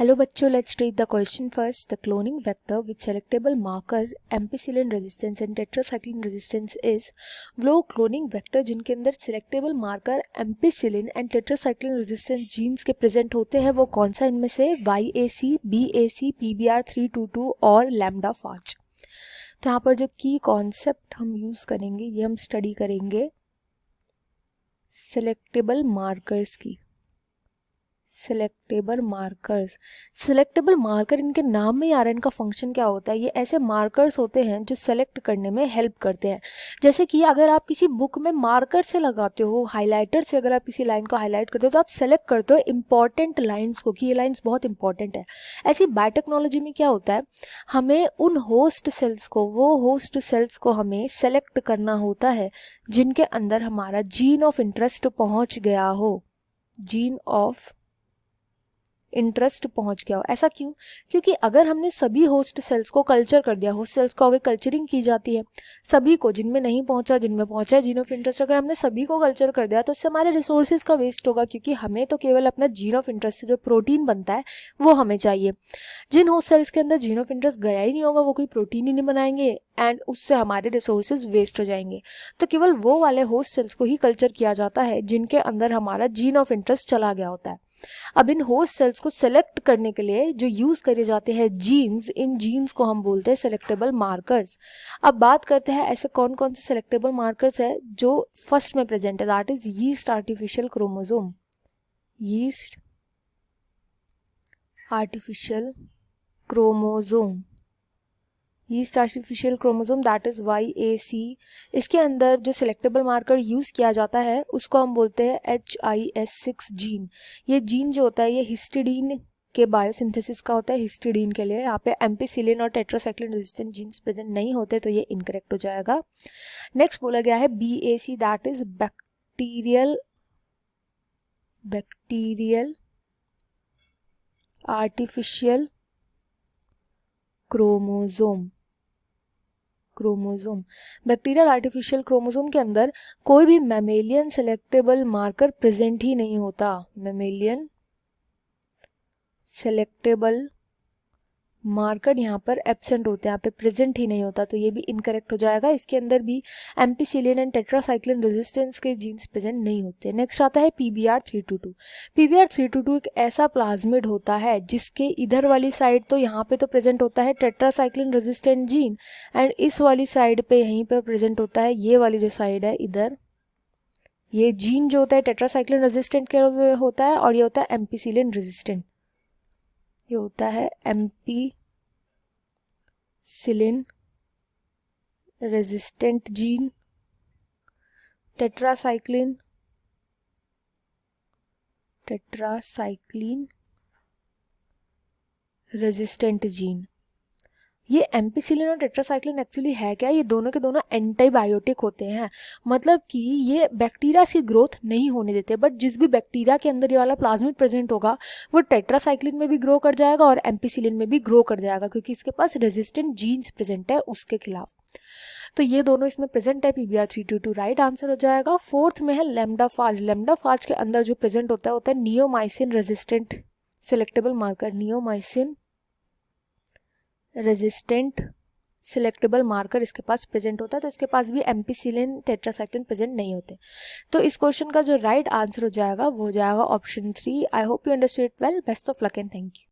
Hello बच्चों, let's read the question first. The cloning vector with selectable marker ampicillin resistance and tetracycline resistance is वो cloning vector जिनके अंदर selectable marker ampicillin and tetracycline resistance genes के present होते हैं वो कौन सा इनमें से YAC, BAC, PBR322 और lambda phage। तो यहाँ पर जो की कॉन्सेप्ट हम यूज करेंगे ये हम स्टडी करेंगे सेलेक्टेबल मार्कर्स की। सिलेक्टेबल मार्कर इनके नाम में ही आ रहा है। इनका फंक्शन क्या होता है, ये ऐसे मार्कर्स होते हैं जो सेलेक्ट करने में हेल्प करते हैं। जैसे कि अगर आप किसी बुक में मार्कर से लगाते हो, हाइलाइटर से अगर आप किसी लाइन को हाईलाइट करते हो तो आप सेलेक्ट करते हो इंपॉर्टेंट लाइंस को कि ये लाइंस बहुत इंपॉर्टेंट है। ऐसी बायोटेक्नोलॉजी में क्या होता है, हमें उन होस्ट सेल्स को हमें सेलेक्ट करना होता है जिनके अंदर हमारा जीन ऑफ इंटरेस्ट पहुंच गया हो, जीन ऑफ इंटरेस्ट पहुंच गया हो। ऐसा क्यों? क्योंकि अगर हमने सभी होस्ट सेल्स को कल्चर कर दिया, होस्ट सेल्स को आगे कल्चरिंग की जाती है, सभी को, जिनमें नहीं पहुंचा, जिनमें पहुंचा है जीन ऑफ इंटरेस्ट, अगर हमने सभी को कल्चर कर दिया तो इससे हमारे रिसोर्सेज का वेस्ट होगा, क्योंकि हमें तो केवल अपना जीन ऑफ इंटरेस्ट से जो प्रोटीन बनता है वो हमें चाहिए। जिन होस्ट सेल्स के अंदर जीन ऑफ इंटरेस्ट गया ही नहीं होगा वो कोई प्रोटीन ही नहीं बनाएंगे एंड उससे हमारे रिसोर्सेज वेस्ट हो जाएंगे। तो केवल वो वाले होस्ट सेल्स को ही कल्चर किया जाता है जिनके अंदर हमारा जीन ऑफ इंटरेस्ट चला गया होता है। अब इन होस्ट सेल्स को सेलेक्ट करने के लिए जो यूज करे जाते हैं जीन्स, इन जीन्स को हम बोलते हैं सेलेक्टेबल मार्कर्स। अब बात करते हैं ऐसे कौन कौन से सेलेक्टेबल मार्कर्स है जो फर्स्ट में प्रेजेंट है, that is yeast artificial chromosome. Yeast artificial chromosome, yeast artificial chromosome that is YAC। इसके अंदर जो सिलेक्टेबल मार्कर यूज किया जाता है उसको हम बोलते हैं HIS6 जीन। ये जीन जो होता है ये हिस्टिडीन के बायोसिंथेसिस का होता है, हिस्टिडीन के लिए। यहाँ पे एम्पिसिलिन और टेट्रासाइक्लिन रेजिस्टेंट जीन्स प्रेजेंट नहीं होते तो ये इनकरेक्ट हो जाएगा। नेक्स्ट बोला गया है BAC that is bacterial artificial chromosome. Bacterial artificial chromosome के अंदर कोई भी मैमेलियन सेलेक्टेबल मार्कर प्रेजेंट ही नहीं होता। मैमेलियन सेलेक्टेबल मार्कर यहाँ पर एब्सेंट होते हैं, यहाँ पे प्रेजेंट ही नहीं होता, तो ये भी इनकरेक्ट हो जाएगा। इसके अंदर भी एम्पिसिलिन एंड टेट्रासाइक्लिन रेजिस्टेंस के जीन्स प्रेजेंट नहीं होते। नेक्स्ट आता है PBR322। PBR322 एक ऐसा प्लाज्मिड होता है जिसके इधर वाली साइड तो यहाँ पे तो प्रेजेंट होता है टेट्रासाइक्लिन रेजिस्टेंट जीन एंड इस वाली साइड पे यहीं पर प्रेजेंट होता है, ये वाली जो साइड है इधर, ये जीन जो होता है टेट्रासाइक्लिन रेजिस्टेंट के होता है और ये होता है एम्पिसिलिन रेजिस्टेंट। ये होता है ampicillin resistant gene, tetracycline resistant gene. ये एम्पिसिलिन और टेट्रासाइक्लिन एक्चुअली है क्या, ये दोनों के दोनों एंटीबायोटिक होते हैं। मतलब कि ये बैक्टीरिया की ग्रोथ नहीं होने देते, बट जिस भी बैक्टीरिया के अंदर ये वाला प्लाज्मिड प्रेजेंट होगा वो टेट्रासाइक्लिन में भी ग्रो कर जाएगा और एम्पिसिलिन में भी ग्रो कर जाएगा, क्योंकि इसके पास रेजिस्टेंट जीन्स प्रेजेंट है उसके खिलाफ। तो ये दोनों इसमें प्रेजेंट है, PBR322 राइट आंसर हो जाएगा। फोर्थ में है लैम्डा फाज। लैम्डा फाज के अंदर जो प्रेजेंट होता है neomycin resistant selectable marker, neomycin resistant selectable marker इसके पास प्रेजेंट होता है, तो इसके पास भी एम्पिसिलिन टेट्रासाइक्लिन प्रेजेंट नहीं होते। तो इस क्वेश्चन का जो राइट आंसर हो जाएगा वो हो जाएगा option 3। I hope you understood well. Best of luck and thank you.